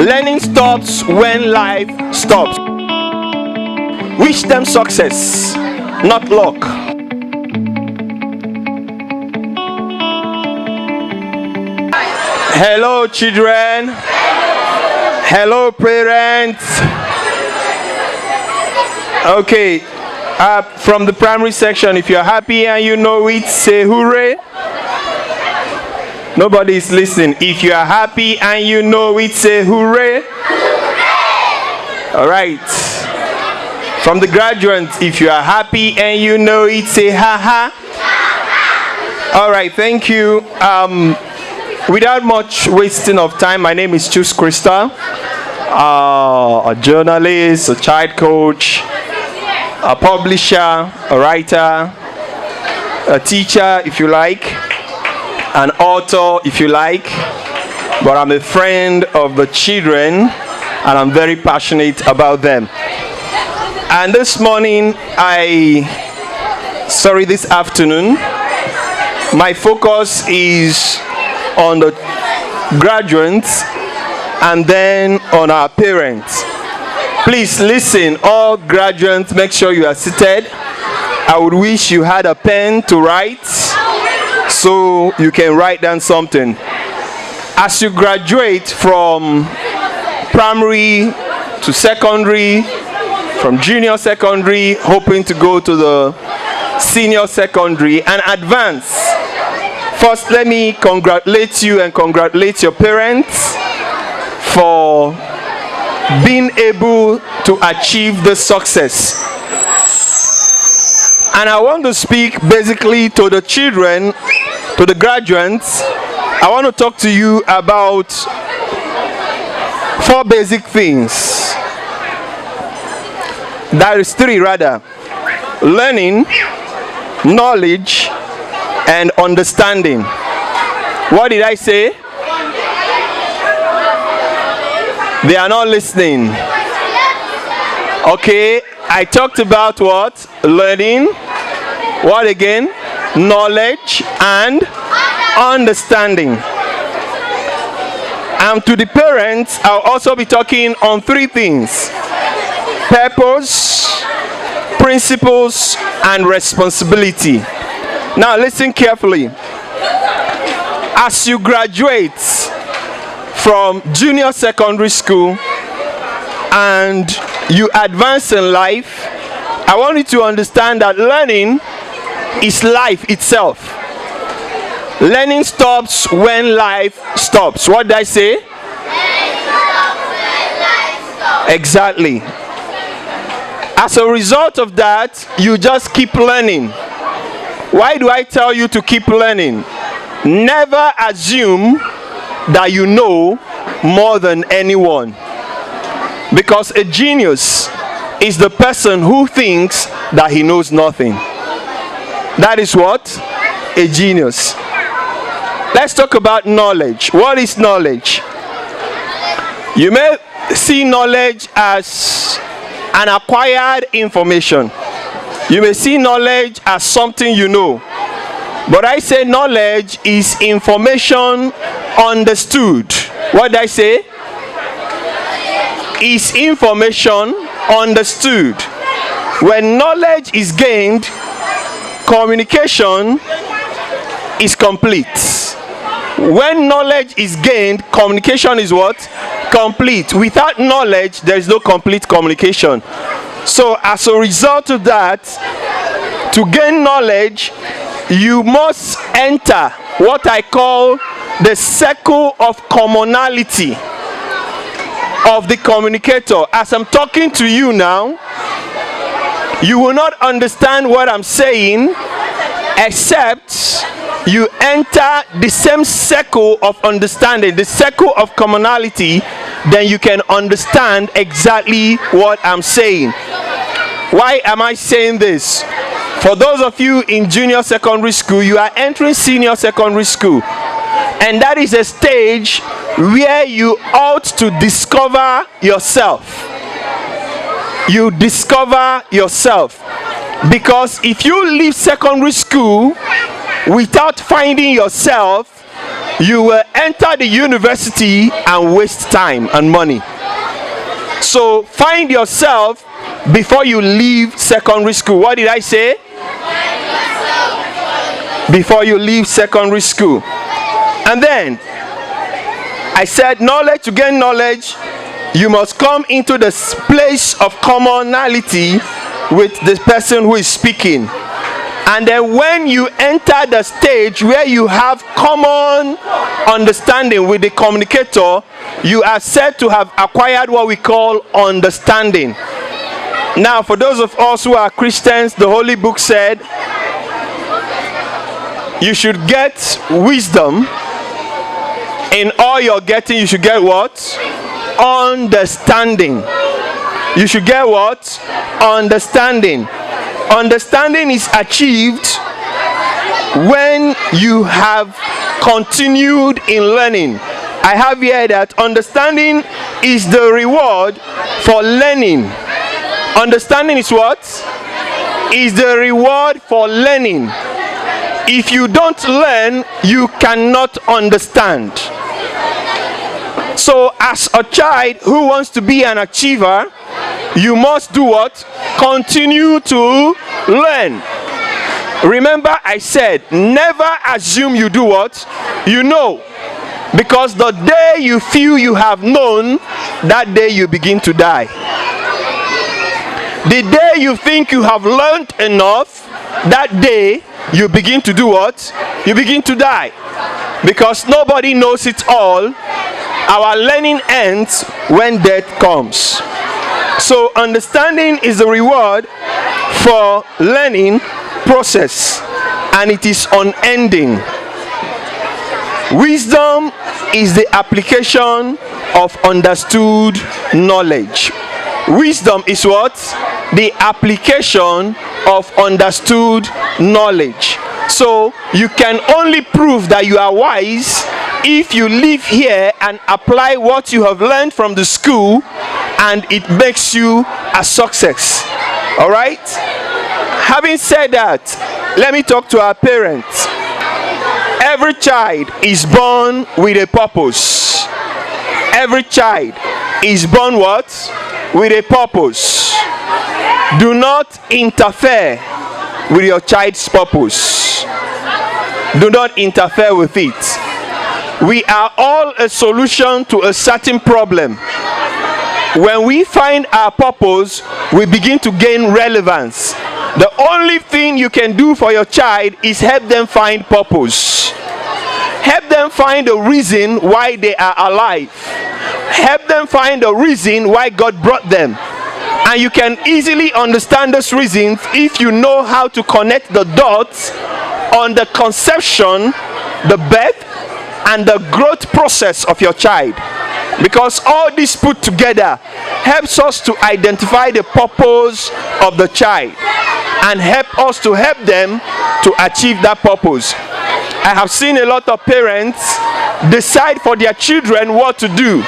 Learning stops when life stops. Wish them success, not luck. Hello, children. Hello, parents. Okay, from the primary section, if you're happy and you know it, say hooray. Nobody is listening. If you are happy and you know it, say hooray. All right. From the graduates, if you are happy and you know it, say ha ha. All right, thank you. Without much wasting of time, my name is Chuks Crystal, a journalist, a child coach, a publisher, a writer, a teacher, if you like, an author, if you like, but I'm a friend of the children and I'm very passionate about them. And this afternoon, my focus is on the graduates and then on our parents. Please listen, all graduates, make sure you are seated. I would wish you had a pen to write so you can write down something. As you graduate from primary to secondary, from junior secondary, hoping to go to the senior secondary and advance, first let me congratulate you and congratulate your parents for being able to achieve this success. And I want to speak basically to the children, to the graduates. I want to talk to you about 4 basic things. That is 3 rather. Learning, knowledge, and understanding. What did I say? They are not listening. Okay, I talked about what? Learning. What again? Knowledge and understanding. And to the parents, I'll also be talking on 3 things: purpose, principles, and responsibility. Now listen carefully. As you graduate from junior secondary school and you advance in life, I want you to understand that learning is life itself. Learning stops when life stops. What did I say? Exactly. As a result of that, you just keep learning. Why do I tell you to keep learning? Never assume that you know more than anyone. Because a genius is the person who thinks that he knows nothing. That is what? A genius. Let's talk about knowledge. What is knowledge? You may see knowledge as an acquired information. You may see knowledge as something you know. But I say knowledge is information understood. What did I say? Is information understood. When knowledge is gained, communication is complete. When knowledge is gained, communication is what? Complete. Without knowledge, there is no complete communication. So as a result of that, to gain knowledge, you must enter what I call the circle of commonality of the communicator. As I'm talking to you now, you will not understand what I'm saying except you enter the same circle of understanding, the circle of commonality, then you can understand exactly what I'm saying. Why am I saying this? For those of you in junior secondary school, you are entering senior secondary school. And that is a stage where you ought to discover yourself. You discover yourself. Because if you leave secondary school without finding yourself, you will enter the university and waste time and money. So find yourself before you leave secondary school. What did I say? Before you leave secondary school. And then I said, knowledge, to gain knowledge, you must come into the place of commonality with the person who is speaking. And then when you enter the stage where you have common understanding with the communicator, you are said to have acquired what we call understanding. Now, for those of us who are Christians, the Holy Book said you should get wisdom. In all you're getting, you should get what? Understanding. You should get what? Understanding. Understanding is achieved when you have continued in learning. I have here that understanding is the reward for learning. Understanding is what? Is the reward for learning. If you don't learn, you cannot understand. So as a child who wants to be an achiever, you must do what? Continue to learn. Remember, I said, never assume you do what? You know. Because the day you feel you have known, that day you begin to die. The day you think you have learned enough, that day you begin to do what? You begin to die. Because nobody knows it all. Our learning ends when death comes. So understanding is the reward for learning process, and it is unending. Wisdom is the application of understood knowledge. Wisdom is what? The application of understood knowledge. So you can only prove that you are wise if you live here and apply what you have learned from the school, and it makes you a success. All right? Having said that, let me talk to our parents. Every child is born with a purpose. Every child is born what? With a purpose. Do not interfere with your child's purpose. Do not interfere with it. We are all a solution to a certain problem. When we find our purpose, we begin to gain relevance. The only thing you can do for your child is help them find purpose. Help them find a reason why they are alive. Help them find a reason why God brought them. And you can easily understand those reasons if you know how to connect the dots on the conception, the birth, and the growth process of your child. Because all this put together helps us to identify the purpose of the child and help us to help them to achieve that purpose. I have seen a lot of parents decide for their children what to do,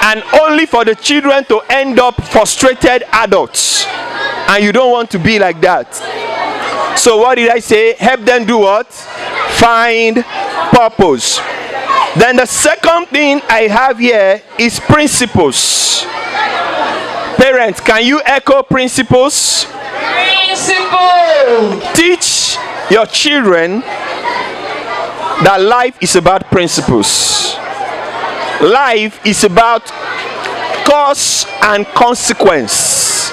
and only for the children to end up frustrated adults. And you don't want to be like that. So what did I say? Help them do what? Find purpose. Then the second thing I have here is principles. Parents, can you echo principles? Principles. Teach your children that life is about principles. Life is about cause and consequence.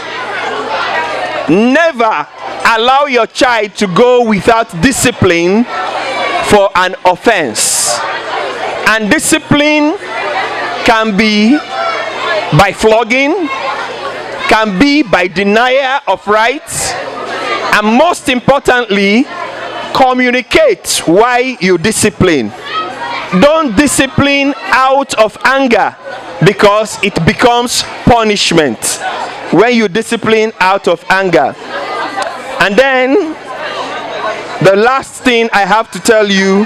Never allow your child to go without discipline for an offense. And discipline can be by flogging, can be by denial of rights, and most importantly, communicate why you discipline. Don't discipline out of anger, because it becomes punishment when you discipline out of anger. And then the last thing I have to tell you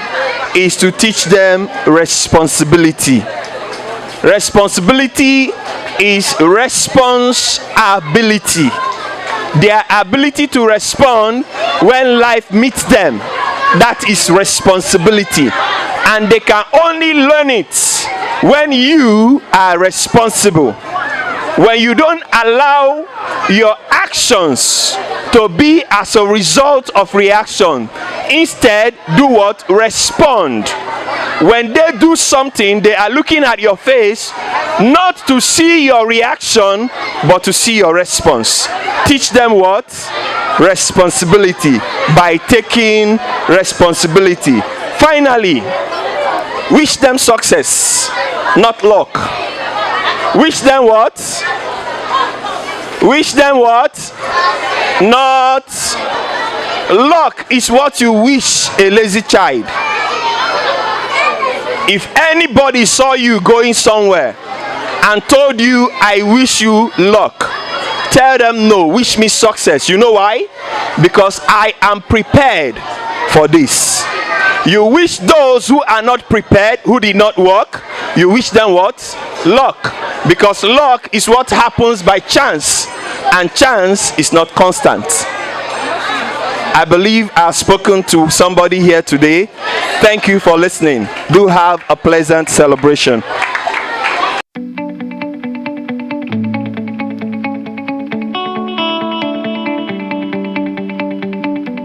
is to teach them responsibility. Responsibility is responsibility. Their ability to respond when life meets them. That is responsibility. And they can only learn it when you are responsible. When you don't allow your actions to be as a result of reaction. Instead, do what? Respond. When they do something, they are looking at your face not to see your reaction, but to see your response. Teach them what? Responsibility, by taking responsibility. Finally, wish them success, not luck. Wish them what? Wish them what? Not luck is what you wish a lazy child. If anybody saw you going somewhere and told you, I wish you luck, tell them no, wish me success. You know why? Because I am prepared for this. You wish those who are not prepared, who did not work, you wish them what? Luck. Because luck is what happens by chance, and chance is not constant. I believe I've spoken to somebody here today. Thank you for listening. Do have a pleasant celebration.